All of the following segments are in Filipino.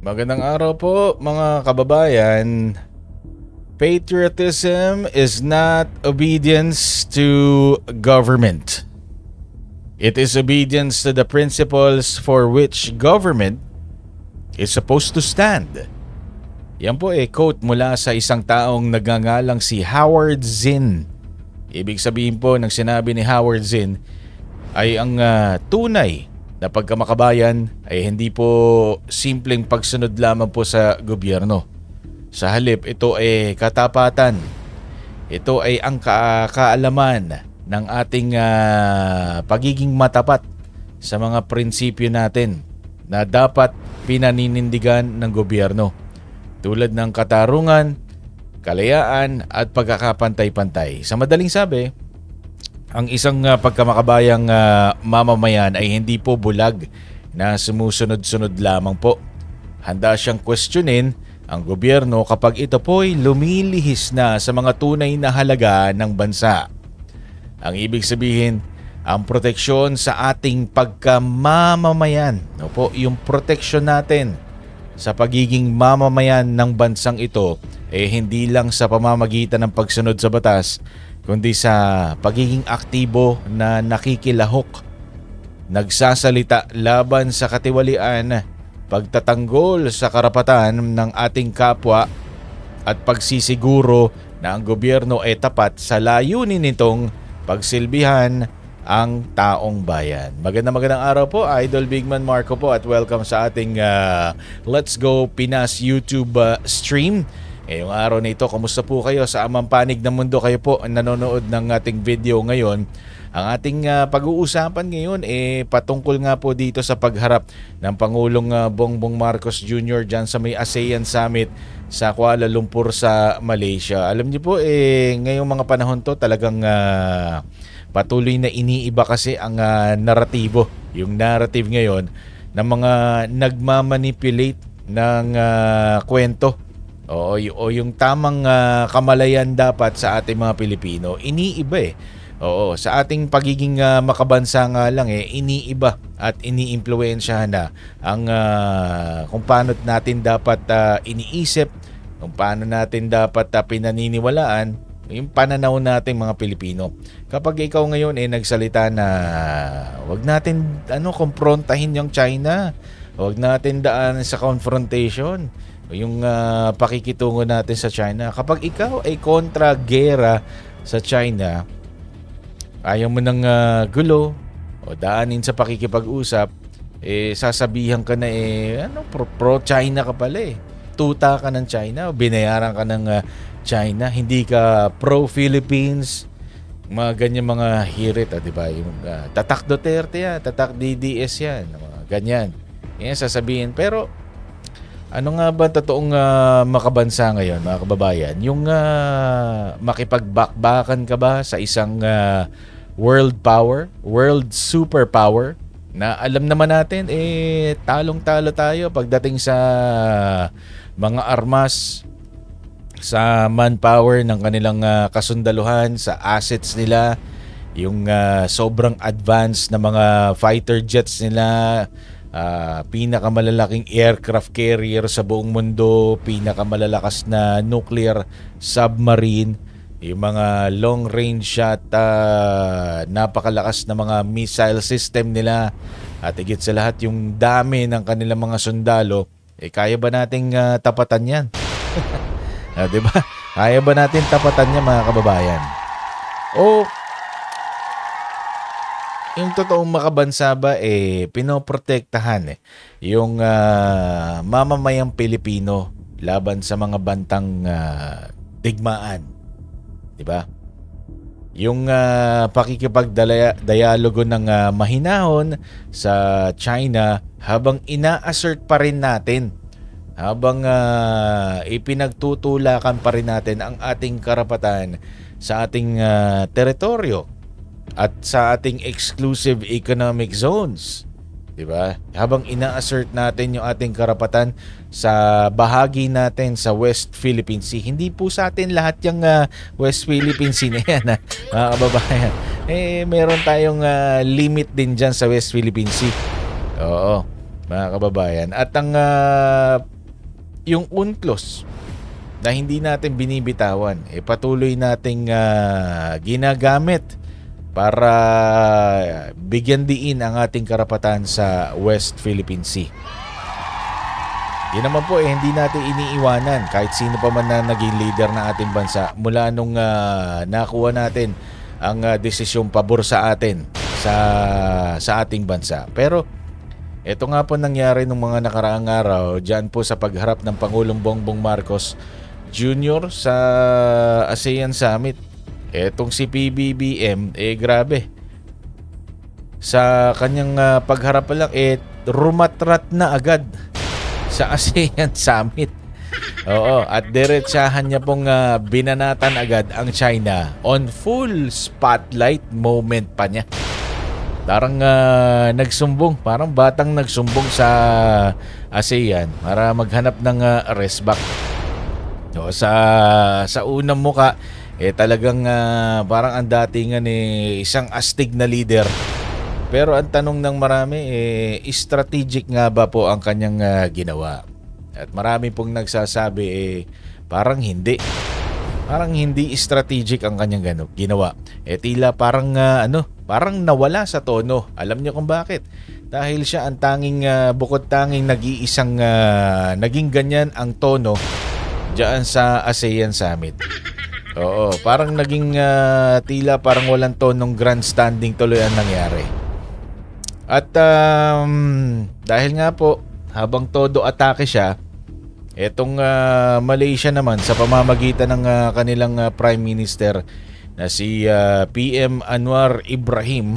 Magandang araw po mga kababayan. Patriotism is not obedience to government. It is obedience to the principles for which government is supposed to stand. Yan po quote mula sa isang taong nagngangalang si Howard Zinn. Ibig sabihin po ng sinabi ni Howard Zinn ay ang tunay na pagkamakabayan ay hindi po simpleng pagsunod lamang po sa gobyerno. Sa halip, ito ay katapatan. Ito ay ang kaalaman ng ating pagiging matapat sa mga prinsipyo natin na dapat pinaninindigan ng gobyerno. Tulad ng katarungan, kalayaan at pagkakapantay-pantay. Sa madaling sabi, ang isang pagkamakabayang mamamayan ay hindi po bulag na sumusunod-sunod lamang po. Handa siyang questionin ang gobyerno kapag ito po'y lumilihis na sa mga tunay na halaga ng bansa. Ang ibig sabihin, ang proteksyon sa ating pagkamamamayan, yung proteksyon natin sa pagiging mamamayan ng bansang ito hindi lang sa pamamagitan ng pagsunod sa batas, kundi sa pagiging aktibo na nakikilahok, nagsasalita laban sa katiwalian, pagtatanggol sa karapatan ng ating kapwa at pagsisiguro na ang gobyerno ay tapat sa layunin nitong pagsilbihan ang taong bayan. Magandang araw po, Idol Bigman Marco po, at welcome sa ating Let's Go Pinas YouTube stream. Ngayong araw na ito, kumusta po kayo sa amang panig ng mundo? Kayo po nanonood ng ating video ngayon. Ang ating pag-uusapan ngayon patungkol nga po dito sa pagharap ng Pangulong Bongbong Marcos Jr. dyan sa may ASEAN Summit sa Kuala Lumpur sa Malaysia. Alam niyo po ngayong mga panahon to talagang patuloy na iniiba kasi ang naratibo. Yung narrative ngayon ng mga nagmamanipulate ng kwento. O yung tamang kamalayan dapat sa ating mga Pilipino, iniiba Oo, sa ating pagiging makabansa nga lang iniiba at iniimpluwensyahan na ang kung paano natin dapat iniisip, kung paano natin dapat pinaniniwalaan yung pananaw nating mga Pilipino. Kapag ikaw ngayon nagsalita na wag natin kumprontahin yung China, wag natin daan sa confrontation, yung pakikitungo natin sa China. Kapag ikaw ay kontra gera sa China, ayaw mo ng gulo o daanin sa pakikipag-usap, sasabihan ka na pro-China ka pala Tuta ka ng China o binayaran ka ng China. Hindi ka pro-Philippines. Mga ganyan mga hirit, di ba? Yung tatak Duterte yan, tatak DDS yan, mga ganyan. Yan sasabihin. Pero ano nga ba totoong makabansa ngayon, mga kababayan? Yung makipagbakbakan ka ba sa isang world power, world superpower na alam naman natin talong-talo tayo pagdating sa mga armas, sa manpower ng kanilang kasundaluhan, sa assets nila, yung sobrang advanced na mga fighter jets nila, pinakamalalaking aircraft carrier sa buong mundo, pinakamalalakas na nuclear submarine, yung mga long range shot, napakalakas na mga missile system nila, at higit sa lahat yung dami ng kanilang mga sundalo. Kaya ba nating tapatan yan? Diba? Kaya ba natin tapatan yan, mga kababayan? O yung totoong makabansa ba pinoprotektahan yung mamamayang Pilipino laban sa mga bantang digmaan? Diba? Yung pakikipagdialogo ng mahinahon sa China habang ina-assert pa rin natin, habang ipinagtutulakan pa rin natin ang ating karapatan sa ating teritoryo at sa ating exclusive economic zones. Diba? Habang ina-assert natin yung ating karapatan sa bahagi natin sa West Philippine Sea. Hindi po sa atin lahat yung West Philippine Sea na yan, mga kababayan. Meron tayong limit din dyan sa West Philippine Sea. Oo, mga kababayan. At ang yung UNCLOS na hindi natin binibitawan, patuloy nating ginagamit para bigyan diin ang ating karapatan sa West Philippine Sea. Yan naman po hindi natin iniiwanan kahit sino pa man na naging leader ng ating bansa mula nung nakuha natin ang desisyong pabor sa atin sa ating bansa. Pero ito nga po nangyari nung mga nakaraang araw dyan po sa pagharap ng Pangulong Bongbong Marcos Jr. sa ASEAN Summit. Etong si PBBM, grabe. Sa kanyang pagharap pa lang, rumatrat na agad sa ASEAN Summit. Oo, at diretsahan niya pong binanatan agad ang China on full spotlight moment pa niya. Parang nagsumbong, parang batang nagsumbong sa ASEAN para maghanap ng arrest back. So, sa unang muka, talagang parang ang datingan isang astig na leader. Pero ang tanong ng marami, strategic nga ba po ang kanyang ginawa? At marami pong nagsasabi, parang hindi. Parang hindi strategic ang kanyang ginawa. Tila parang parang nawala sa tono. Alam niyo kung bakit? Dahil siya ang tanging bukod tanging nag-iisang naging ganyan ang tono diyan sa ASEAN Summit. Oo, parang naging tila parang walang tonong grandstanding tuloy ang nangyari. At dahil nga po, habang todo atake siya, etong Malaysia naman sa pamamagitan ng kanilang Prime Minister na si PM Anwar Ibrahim,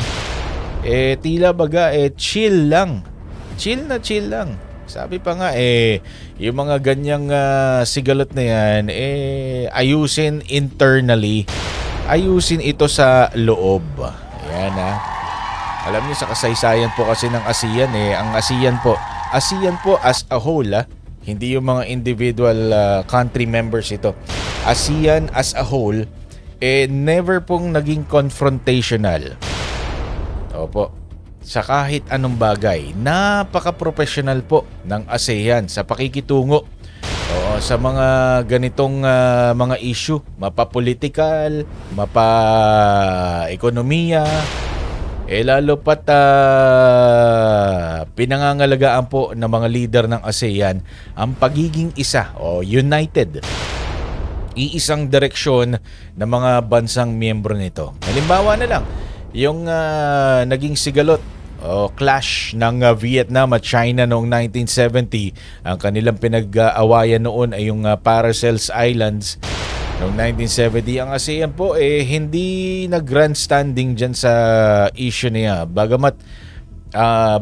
tila baga chill lang. Chill lang. Sabi pa nga yung mga ganyang sigalot na yan ayusin internally, ayusin ito sa loob. Ayan Alam niyo sa kasaysayan po kasi ng ASEAN ang ASEAN po as a whole hindi yung mga individual country members ito. ASEAN as a whole never pong naging confrontational. Opo. Sa kahit anong bagay, napaka-professional po ng ASEAN sa pakikitungo sa mga ganitong mga issue, mapa-political, mapa-ekonomiya, lalo pat pinangangalagaan po ng mga leader ng ASEAN ang pagiging isa o united, iisang direksyon ng mga bansang miyembro nito. Halimbawa na lang, yung naging sigalot clash ng Vietnam at China noong 1970. Ang kanilang pinag-awayan noon ay yung Paracels Islands noong 1970. Ang ASEAN po hindi nag-grandstanding dyan sa issue niya. Bagamat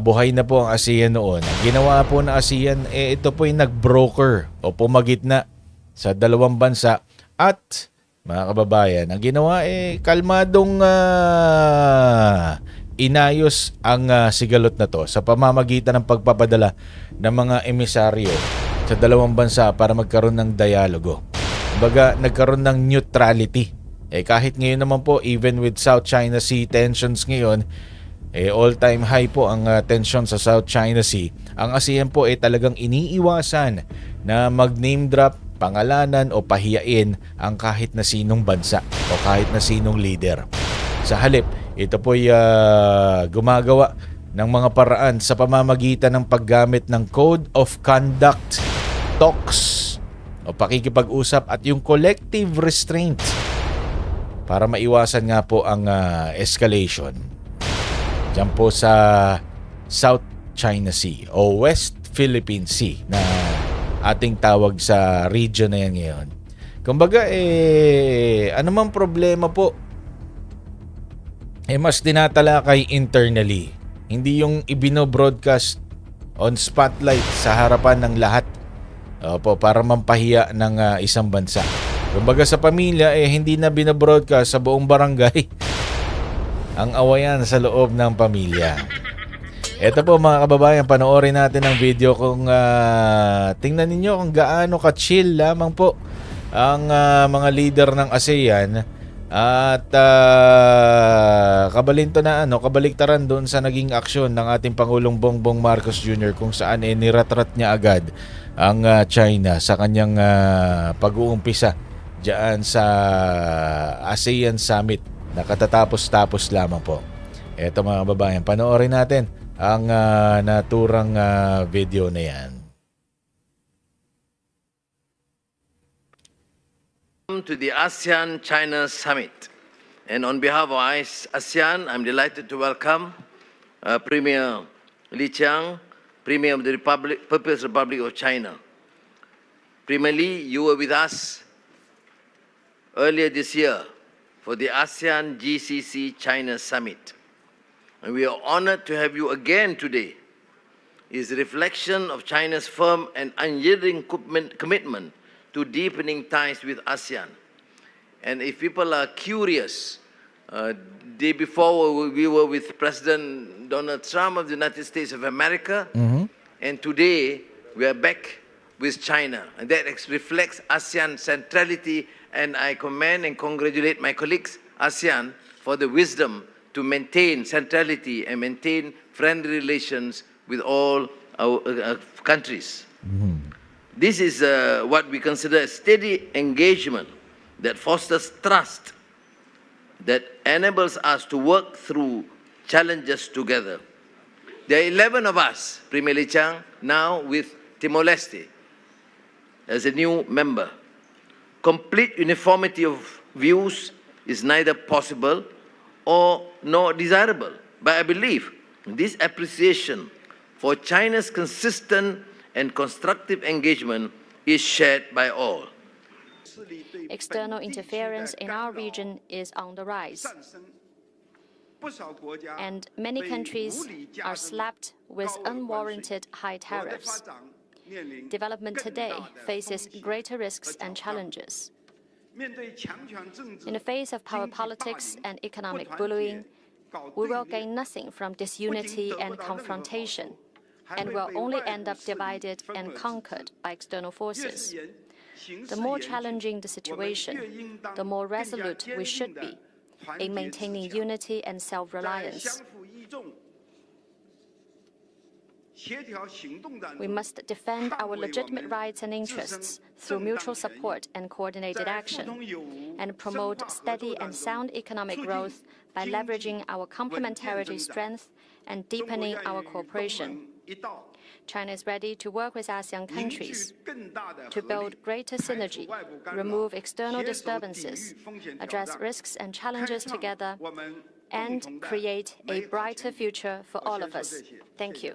buhay na po ang ASEAN noon. Ang ginawa po ng ASEAN ito po yung nag-broker o pumagitna sa dalawang bansa. At mga kababayan, ang ginawa kalmadong inayos ang sigalot na to sa pamamagitan ng pagpapadala ng mga emisaryo sa dalawang bansa para magkaroon ng dialogo. Baga, nagkaroon ng neutrality. Kahit ngayon naman po, even with South China Sea tensions ngayon, all-time high po ang tension sa South China Sea. Ang ASEAN po talagang iniiwasan na mag-name drop, pangalanan o pahiyain ang kahit na sinong bansa o kahit na sinong leader. Sa halip, ito po'y gumagawa ng mga paraan sa pamamagitan ng paggamit ng Code of Conduct, talks o pakikipag-usap at yung collective restraint para maiwasan nga po ang escalation diyan po sa South China Sea o West Philippine Sea na ating tawag sa region na yan ngayon. Kumbaga anumang problema po mas tinatalakay internally. Hindi yung ibino-broadcast on spotlight sa harapan ng lahat para mampahiya ng isang bansa. Kumbaga sa pamilya, hindi na binobroadcast sa buong barangay ang awayan sa loob ng pamilya. Ito po mga kababayan, panoorin natin ang video kung tingnan ninyo kung gaano ka-chill lamang po ang mga leader ng ASEAN At kabalinto na kabaliktaran doon sa naging aksyon ng ating Pangulong Bongbong Marcos Jr. kung saan niratrat niya agad ang China sa kanyang pag-uumpisa diyan sa ASEAN Summit na katatapos-tapos lamang po. Eto mga babayan, panoorin natin ang naturang video na yan. To the ASEAN-China Summit. And on behalf of ASEAN, I'm delighted to welcome Premier Li Qiang, Premier of the People's Republic of China. Premier Li, you were with us earlier this year for the ASEAN GCC China Summit. And we are honored to have you again today. It is a reflection of China's firm and unyielding commitment to deepening ties with ASEAN. And if people are curious, day before we were with President Donald Trump of the United States of America, and today we are back with China. And that reflects ASEAN centrality, and I commend and congratulate my colleagues, ASEAN, for the wisdom to maintain centrality and maintain friendly relations with all our countries. This is what we consider a steady engagement that fosters trust, that enables us to work through challenges together. There are 11 of us, Premier Li Qiang, now with Timor-Leste as a new member. Complete uniformity of views is neither possible nor desirable, but I believe this appreciation for China's consistent and constructive engagement is shared by all. External interference in our region is on the rise, and many countries are slapped with unwarranted high tariffs. Development today faces greater risks and challenges. In the face of power politics and economic bullying, we will gain nothing from disunity and confrontation, and will only end up divided and conquered by external forces. The more challenging the situation, the more resolute we should be in maintaining unity and self-reliance. We must defend our legitimate rights and interests through mutual support and coordinated action, and promote steady and sound economic growth by leveraging our complementarity strength and deepening our cooperation. China is ready to work with ASEAN countries to build greater synergy, remove external disturbances, address risks and challenges together, and create a brighter future for all of us. Thank you.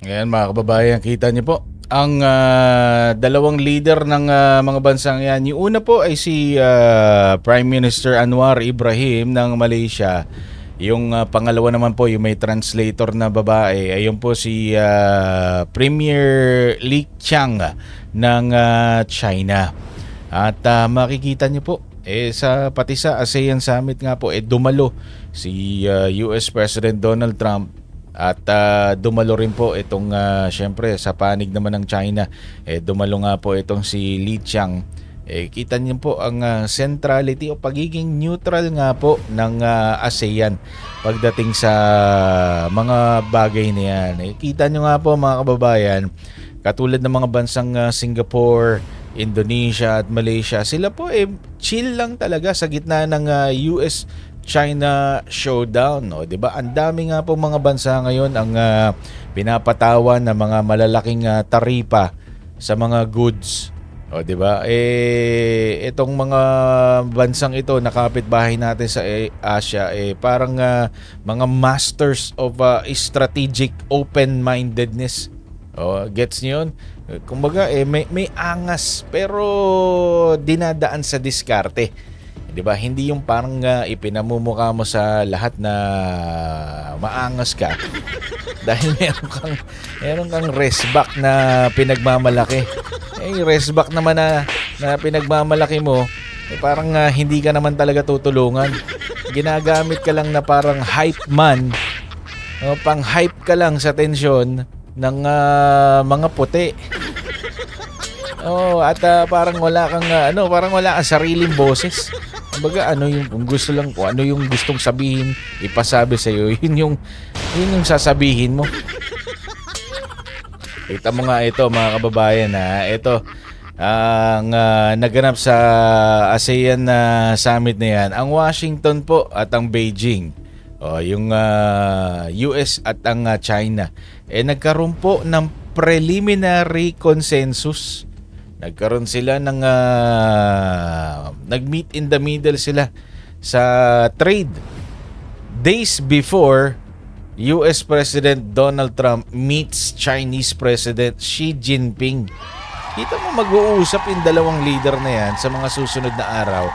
Ngayon mga kababayan, kita niyo po ang dalawang leader ng mga bansang yan. Yung una po ay si Prime Minister Anwar Ibrahim ng Malaysia. Yung pangalawa naman po, yung may translator na babae, ayun po si Premier Li Qiang ng China. At makikita niyo po, pati sa ASEAN Summit nga po, dumalo si US President Donald Trump. At dumalo rin po itong syempre sa panig naman ng China, dumalo nga po itong si Li Qiang. Kita niyo po ang centrality o pagiging neutral nga po ng ASEAN pagdating sa mga bagay na yan. Kita niyo nga po mga kababayan, katulad ng mga bansang Singapore, Indonesia at Malaysia, sila po chill lang talaga sa gitna ng US China showdown, no? 'Di ba? Ang dami nga po mga bansa ngayon ang pinapatawan ng mga malalaking taripa sa mga goods. O 'di ba? Itong mga bansang ito na kapitbahay natin sa Asia parang mga masters of strategic open-mindedness. O gets niyo 'yun? Kumbaga may angas pero dinadaan sa diskarte. 'Di ba? Hindi yung parang ipinamumukha mo sa lahat na maangas ka dahil meron kang resback na pinagmamalaki. Resback naman na pinagmamalaki mo, parang hindi ka naman talaga tutulungan. Ginagamit ka lang na parang hype man. Pang-hype ka lang sa tensyon ng mga puti. Oh, at parang wala kang parang wala kang sariling boses. Kumbaga, kung gusto lang kung ano yung gustong sabihin, ipasabi sa iyo, yun yung sasabihin mo. Kita mo nga ito, mga kababayan, ha. Ito ang naganap sa ASEAN na summit na yan, ang Washington po at ang Beijing. Yung US at ang China. Nagkaroon po ng preliminary consensus. Nagkaroon sila ng nag-meet in the middle sila sa trade. Days before US President Donald Trump meets Chinese President Xi Jinping. Kita mo, mag-uusap yung dalawang leader na yan sa mga susunod na araw.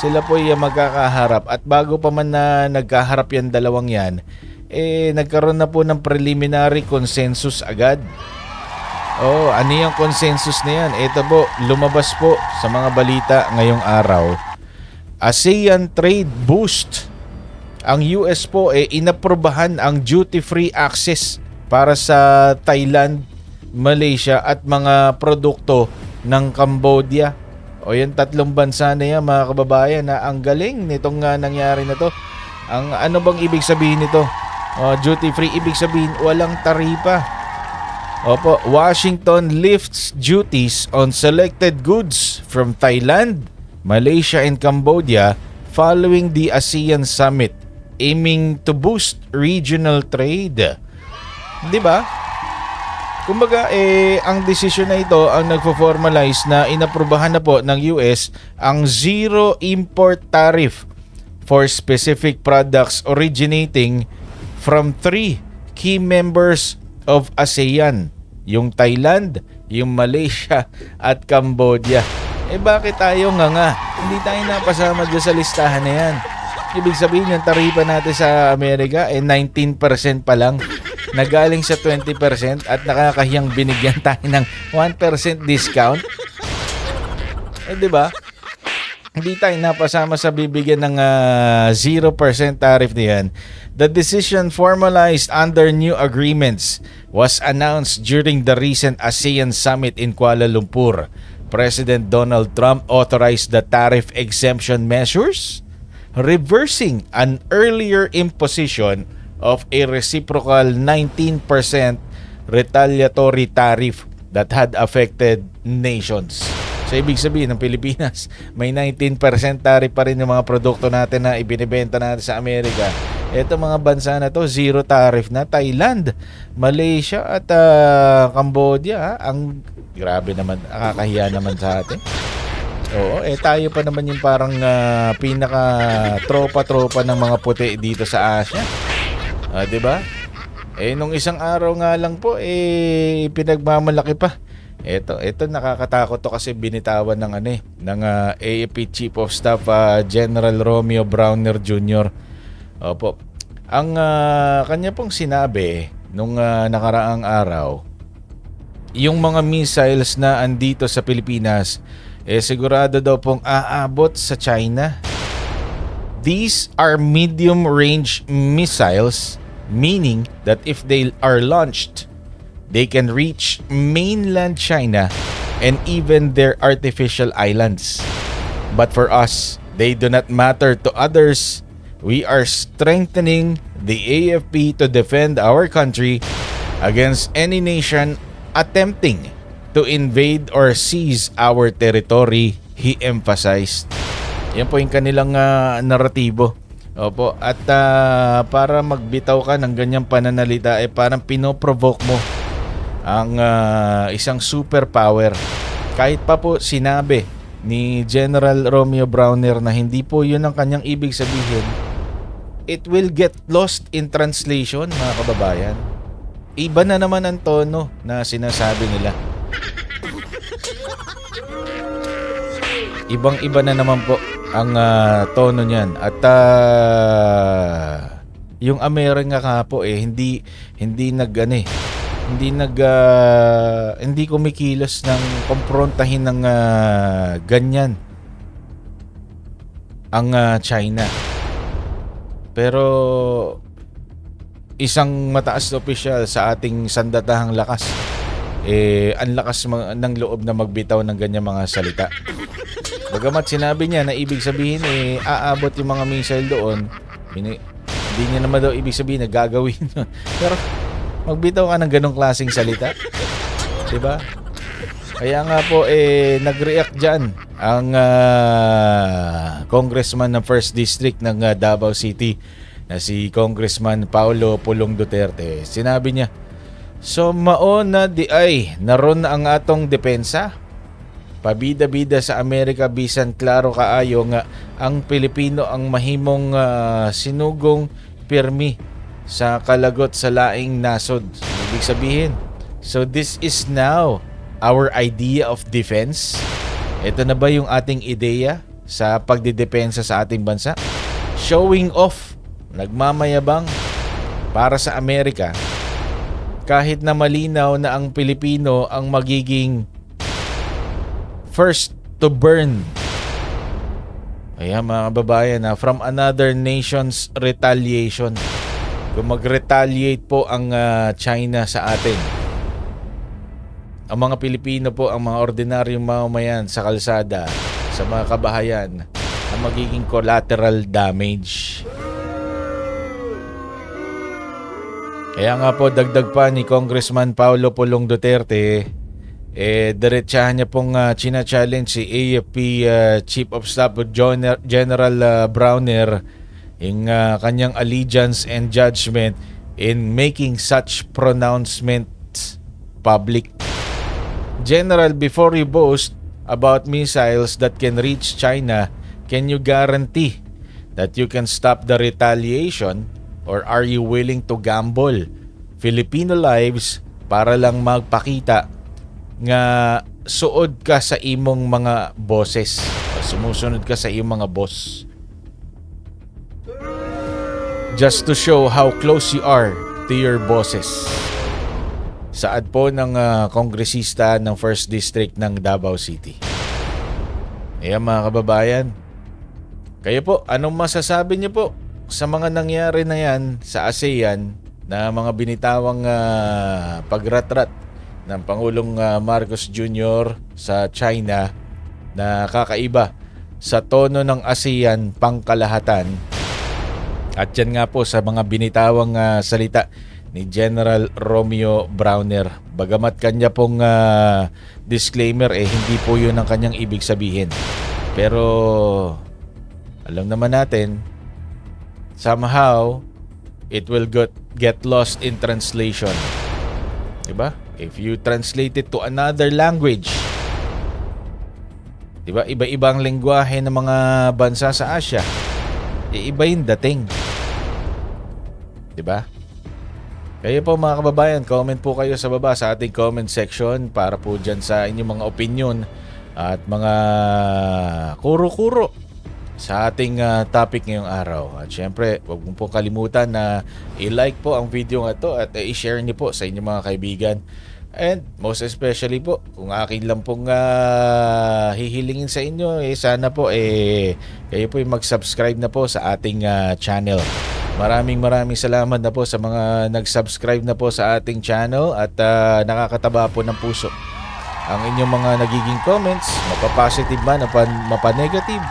Sila po yung magkakaharap, at bago pa man na nagkaharap yan dalawang yan, nagkaroon na po ng preliminary consensus agad. Ano yung consensus na yan? Ito po, lumabas po sa mga balita ngayong araw. ASEAN trade boost. Ang US po inaprubahan ang duty-free access para sa Thailand, Malaysia at mga produkto ng Cambodia. Yung tatlong bansa na yan, mga kababayan, ang galing nitong nangyari na to. Ano bang ibig sabihin nito? Duty-free, ibig sabihin walang taripa. Opo, Washington lifts duties on selected goods from Thailand, Malaysia and Cambodia following the ASEAN summit, aiming to boost regional trade. 'Di ba? Kumbaga, ang desisyon na ito ang nagfo-formalize na inaprubahan na po ng US ang zero import tariff for specific products originating from 3 key members of ASEAN, yung Thailand, yung Malaysia at Cambodia. Bakit tayo nga? Hindi tayo napasama dyan sa listahan na yan. Ibig sabihin yung taripa natin sa Amerika 19% pa lang. Nagaling sa 20% at nakakahiyang binigyan tayo ng 1% discount. Di ba? Hindi tayo napasama sa bibigyan ng 0% tariff na yan. The decision, formalized under new agreements, was announced during the recent ASEAN summit in Kuala Lumpur. President Donald Trump authorized the tariff exemption measures, reversing an earlier imposition of a reciprocal 19% retaliatory tariff that had affected nations. So, ibig sabihin ng Pilipinas, may 19% tariff pa rin yung mga produkto natin na ibinibenta natin sa Amerika. Ito mga bansa na to, zero tariff na. Thailand, Malaysia at Cambodia. Ang grabe naman, nakakahiya naman sa atin. Oo, tayo pa naman yung parang pinaka tropa-tropa ng mga puti dito sa Asia. 'Di ba? Nung isang araw nga lang po pinagmamalaki pa. Ito nakakatakot to kasi binitawan ng ng AFP Chief of Staff General Romeo Browner Jr. Opo. Ang kanya pong sinabi nung nakaraang araw, yung mga missiles na andito sa Pilipinas sigurado daw pong aabot sa China. These are medium-range missiles, meaning that if they are launched, they can reach mainland China and even their artificial islands. But for us, they do not matter to others. We are strengthening the AFP to defend our country against any nation attempting to invade or seize our territory, he emphasized. Yan po yung kanilang naratibo. Opo. At para magbitaw ka ng ganyang pananalita, parang pinoprovoke mo ang isang superpower. Kahit pa po sinabi ni General Romeo Browner na hindi po yun ang kanyang ibig sabihin, it will get lost in translation, mga kababayan. Iba na naman ang tono na sinasabi nila. Ibang-iba na naman po ang tono niyan. At yung Amerika nga po hindi hindi kumikilos ng komprontahin ng ganyan ang China. Pero isang mataas na opisyal sa ating sandatahang lakas ang lakas ng loob na magbitaw ng ganyan mga salita. Bagamat sinabi niya na ibig sabihin aabot yung mga missile doon, hindi niya naman daw ibig sabihin na gagawin. Pero magbitaw ka ng ganong klaseng salita, diba? Kaya nga po nag-react dyan ang congressman ng 1st District ng Davao City na si Congressman Paulo Pulong Duterte. Sinabi niya, "So mao na di ay naron ang atong depensa. Pabida-bida sa Amerika bisan klaro kaayo nga ang Pilipino ang mahimong sinugong pirmi sa kalagot sa laing nasod." Ibig sabihin, so this is now our idea of defense. Ito na ba yung ating ideya sa pagdidepensa sa ating bansa? Showing off, nagmamayabang para sa Amerika, kahit na malinaw na ang Pilipino ang magiging first to burn. Ayan mga kababayan, from another nation's retaliation. Kung mag-retaliate po ang China sa atin, ang mga Pilipino po, ang mga ordinaryong mamamayan sa kalsada, sa mga kabahayan, ang magiging collateral damage. Kaya nga po, dagdag pa ni Congressman Paulo Pulong Duterte, diretsahan niya pong china-challenge si AFP Chief of Staff General Browner yung kanyang allegiance and judgment in making such pronouncements public. General, before you boast about missiles that can reach China, can you guarantee that you can stop the retaliation, or are you willing to gamble Filipino lives para lang magpakita nga suod ka sa imong mga bosses, o sumusunod ka sa imong mga boss, just to show how close you are to your bosses? Saad po ng kongresista ng 1st District ng Davao City. Ayan mga kababayan, kayo po, anong masasabi niyo po sa mga nangyari na yan sa ASEAN na mga binitawang pagratrat ng Pangulong Marcos Jr. sa China na kakaiba sa tono ng ASEAN pangkalahatan? At yan nga po sa mga binitawang salita ni General Romeo Browner. Bagamat kanya pong disclaimer, hindi po yun ang kanyang ibig sabihin. Pero alam naman natin, somehow it will get lost in translation. Diba? If you translate it to another language, diba? Iba-ibang lengguwahe ng mga bansa sa Asia, iba yung dating. Diba? Kaya po mga kababayan, comment po kayo sa baba sa ating comment section para po dyan sa inyong mga opinion at mga kuro-kuro sa ating topic ngayong araw. At syempre, huwag mo po kalimutan na i-like po ang video nga to at i-share niyo po sa inyong mga kaibigan. And most especially po, kung akin lang pong hihilingin sa inyo, sana po kayo po mag-subscribe na po sa ating channel. Maraming salamat na po sa mga nag-subscribe na po sa ating channel at nakakataba po ng puso ang inyong mga nagiging comments, mapa-positive man, mapa-negative,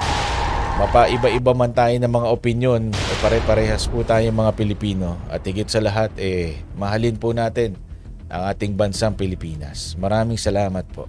mapa-iba-iba man tayo ng mga opinion, pare-parehas po tayo mga Pilipino. At higit sa lahat, mahalin po natin ang ating bansang Pilipinas. Maraming salamat po.